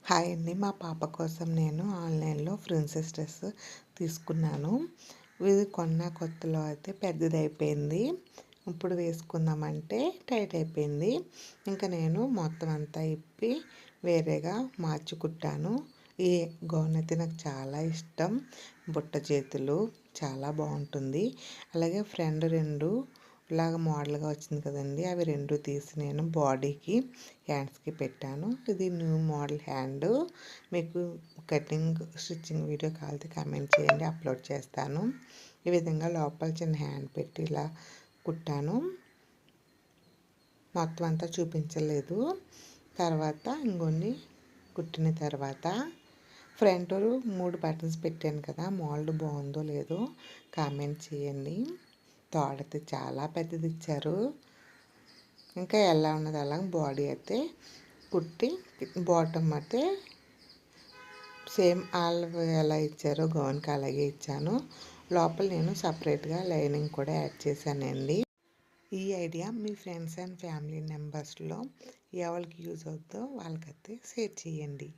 Hi అండి. మా పాప కోసం నేను ఆన్లైన్లో ప్రిన్సెస్ డ్రెస్ తీసుకున్నాను. ఇది కొన్న కొత్తలో అయితే పెద్దదైపోయింది. ఇప్పుడు వేసుకుందామంటే టైట్ అయిపోయింది. ఇంకా నేను మొత్తం అంతా ఇప్పి వేరేగా మార్చి కుట్టాను. ఈ గౌన్ అయితే నాకు చాలా ఇష్టం. బుట్ట చేతులు చాలా బాగుంటుంది. అలాగే ఫ్రంట్ రెండు ఇలాగ మోడల్గా వచ్చింది కదండి, అవి రెండు తీసి నేను బాడీకి హ్యాండ్స్కి పెట్టాను. ఇది న్యూ మోడల్ హ్యాండ్. మీకు కటింగ్ స్టిచ్చింగ్ వీడియో కావాలంటే కామెంట్ చేయండి, అప్లోడ్ చేస్తాను. ఈ విధంగా లోపల చిన్న హ్యాండ్ పెట్టి ఇలా కుట్టాను. మొత్తం అంతా చూపించలేదు. తర్వాత ఇంకొన్ని కుట్టిన తర్వాత ఫ్రంట్ 3 బటన్స్ పెట్టాను కదా, మోల్డ్ బాగుందో లేదో కామెంట్ చేయండి. తోడైతే చాలా పెద్దది ఇచ్చారు. ఇంకా ఎలా ఉన్నది అలా బాడీ అయితే కుట్టి బాటమ్ అయితే సేమ్ వాళ్ళు ఎలా ఇచ్చారో గౌన్కి అలాగే ఇచ్చాను. లోపల నేను సపరేట్గా లైనింగ్ కూడా యాడ్ చేశానండి. ఈ ఐడియా మీ ఫ్రెండ్స్ అండ్ ఫ్యామిలీ మెంబర్స్లో ఎవరికి యూజ్ అవుతుందో వాళ్ళకైతే షేర్ చేయండి.